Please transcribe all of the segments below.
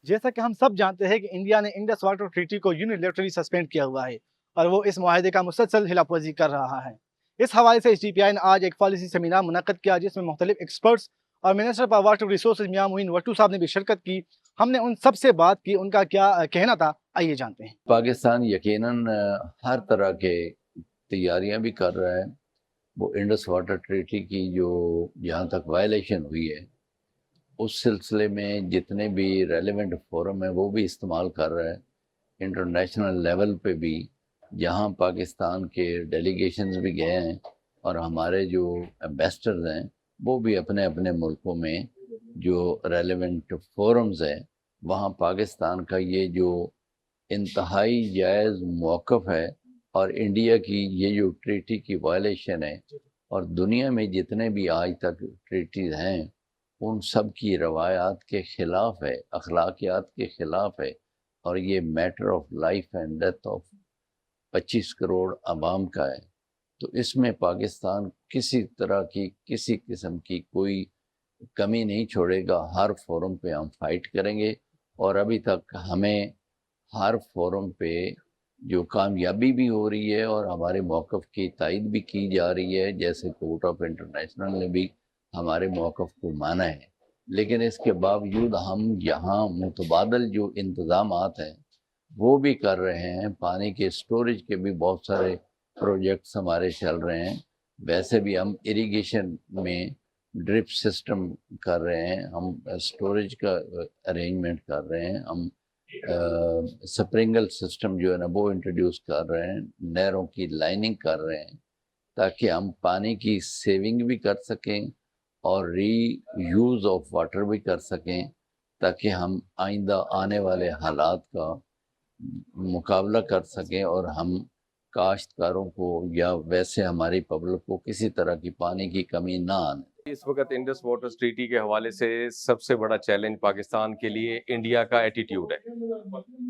جیسا کہ ہم سب جانتے ہیں کہ انڈیا نے انڈس واٹر ٹریٹی کو یونیلیٹرلی سسپینڈ کیا ہوا ہے اور وہ اس معاہدے کا مسلسل خلاف ورزی کر رہا ہے۔ اس حوالے سے HDPI نے آج ایک پالیسی سیمینار منعقد کیا جس میں مختلف ایکسپرٹس اور منسٹر فار واٹر ریسورسز میاں معین وٹو صاحب نے بھی شرکت کی۔ ہم نے ان سب سے بات کی، ان کا کیا کہنا تھا، آئیے جانتے ہیں۔ پاکستان یقیناً ہر طرح کے تیاریاں بھی کر رہا ہے۔ وہ انڈس واٹر ٹریٹی کی جو جہاں تک وائلیشن ہوئی ہے اس سلسلے میں جتنے بھی ریلیونٹ فورم ہیں وہ بھی استعمال کر رہا ہے۔ انٹرنیشنل لیول پہ بھی جہاں پاکستان کے ڈیلیگیشنز بھی گئے ہیں اور ہمارے جو ایمبیسڈرز ہیں وہ بھی اپنے اپنے ملکوں میں جو ریلیونٹ فورمز ہیں وہاں پاکستان کا یہ جو انتہائی جائز موقف ہے اور انڈیا کی یہ جو ٹریٹی کی وائلیشن ہے اور دنیا میں جتنے بھی آج تک ٹریٹیز ہیں ان سب کی روایات کے خلاف ہے، اخلاقیات کے خلاف ہے، اور یہ matter of life and death of 25 crore عوام کا ہے۔ تو اس میں پاکستان کسی طرح کی کسی قسم کی کوئی کمی نہیں چھوڑے گا۔ ہر فورم پہ ہم فائٹ کریں گے اور ابھی تک ہمیں ہر فورم پہ جو کامیابی بھی ہو رہی ہے اور ہمارے موقف کی تائید بھی کی جا رہی ہے، جیسے کورٹ آف انٹرنیشنل نے بھی ہمارے موقف کو مانا ہے، لیکن اس کے باوجود ہم یہاں متبادل جو انتظامات ہیں وہ بھی کر رہے ہیں۔ پانی کے سٹوریج کے بھی بہت سارے پروجیکٹس ہمارے چل رہے ہیں۔ ویسے بھی ہم اریگیشن میں ڈرپ سسٹم کر رہے ہیں، ہم سٹوریج کا ارینجمنٹ کر رہے ہیں، ہم سپرنگل سسٹم جو ہے نا وہ انٹروڈیوس کر رہے ہیں، نہروں کی لائننگ کر رہے ہیں تاکہ ہم پانی کی سیونگ بھی کر سکیں اور ری یوز آف واٹر بھی کر سکیں تاکہ ہم آئندہ آنے والے حالات کا مقابلہ کر سکیں اور ہم کاشتکاروں کو یا ویسے ہماری پبلک کو کسی طرح کی پانی کی کمی نہ آنے۔ اس وقت انڈس واٹر ٹریٹی کے حوالے سے سب سے بڑا چیلنج پاکستان کے لیے انڈیا کا ایٹیٹیوڈ ہے۔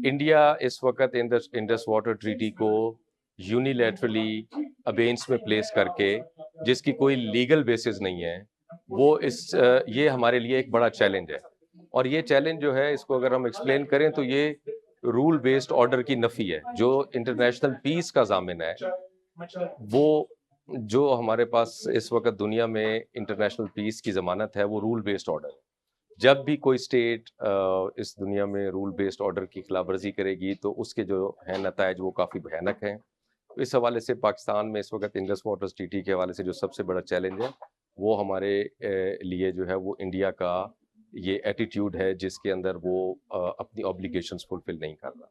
انڈیا اس وقت انڈس واٹر ٹریٹی کو یونیلیٹرلی ابینس میں پلیس کر کے، جس کی کوئی لیگل بیسس نہیں ہے، یہ ہمارے لیے ایک بڑا چیلنج ہے۔ اور یہ چیلنج جو ہے اس کو اگر ہم ایکسپلین کریں تو یہ رول بیسڈ آرڈر کی نفی ہے۔ جو انٹرنیشنل پیس کا ضامن ہے وہ جو ہمارے پاس اس وقت دنیا میں انٹرنیشنل پیس کی ضمانت ہے وہ رول بیسڈ آرڈر ہے۔ جب بھی کوئی اسٹیٹ اس دنیا میں رول بیسڈ آرڈر کی خلاف ورزی کرے گی تو اس کے جو ہیں نتائج وہ کافی بھیانک ہیں۔ اس حوالے سے پاکستان میں اس وقت انڈس واٹر ٹریٹی کے حوالے سے جو سب سے بڑا چیلنج ہے وہ ہمارے لیے جو ہے وہ انڈیا کا یہ ایٹیٹیوڈ ہے جس کے اندر وہ اپنی اوبلیگیشنز فلفل نہیں کر رہا۔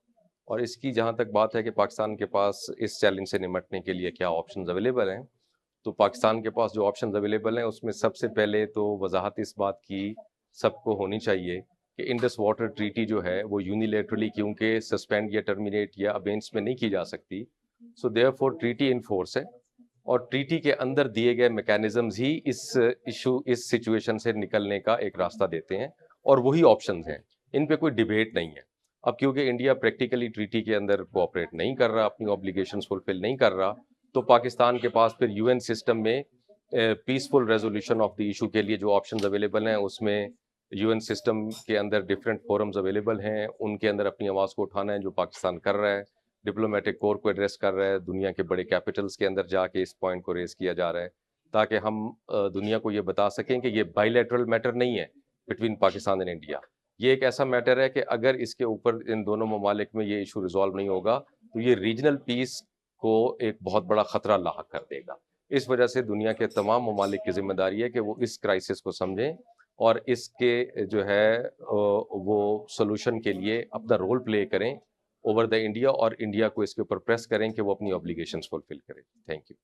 اور اس کی جہاں تک بات ہے کہ پاکستان کے پاس اس چیلنج سے نمٹنے کے لیے کیا آپشنز اویلیبل ہیں، تو پاکستان کے پاس جو آپشنز اویلیبل ہیں اس میں سب سے پہلے تو وضاحت اس بات کی سب کو ہونی چاہیے کہ انڈس واٹر ٹریٹی جو ہے وہ یونیلیٹرلی کیونکہ سسپینڈ یا ٹرمینیٹ یا ابینس میں نہیں کی جا سکتی، so therefore treaty in force ہے، اور ٹریٹی کے اندر دیے گئے میکینزمز ہی اس سچویشن سے نکلنے کا ایک راستہ دیتے ہیں، اور وہی آپشنز ہیں، ان پہ کوئی ڈیبیٹ نہیں ہے۔ اب کیونکہ انڈیا پریکٹیکلی ٹریٹی کے اندر کوآپریٹ نہیں کر رہا، اپنی اوبلیگیشنز فلفل نہیں کر رہا، تو پاکستان کے پاس پھر UN سسٹم میں peaceful resolution of the issue کے لیے جو آپشنز اویلیبل ہیں اس میں UN سسٹم کے اندر ڈفرینٹ فورمز اویلیبل ہیں، ان کے اندر اپنی آواز کو اٹھانا ہے جو پاکستان کر رہا ہے، ڈپلومیٹک کور کو ایڈریس کر رہا ہے، دنیا کے بڑے کیپٹلز کے اندر جا کے اس پوائنٹ کو ریز کیا جا رہا ہے تاکہ ہم دنیا کو یہ بتا سکیں کہ یہ بائی لیٹرل میٹر نہیں ہے بٹوین پاکستان اینڈ انڈیا۔ یہ ایک ایسا میٹر ہے کہ اگر اس کے اوپر ان دونوں ممالک میں یہ ایشو ریزالو نہیں ہوگا تو یہ ریجنل پیس کو ایک بہت بڑا خطرہ لاحق کر دے گا۔ اس وجہ سے دنیا کے تمام ممالک کی ذمہ داری ہے کہ وہ اس کرائسس کو سمجھیں اور اس کے جو ہے وہ سولوشن کے لیے اپنا رول پلے کریں اوور دا انڈیا، اور انڈیا کو اس کے اوپر پریس کریں کہ وہ اپنی اوبلیگیشنز فلفل کرے۔ Thank you.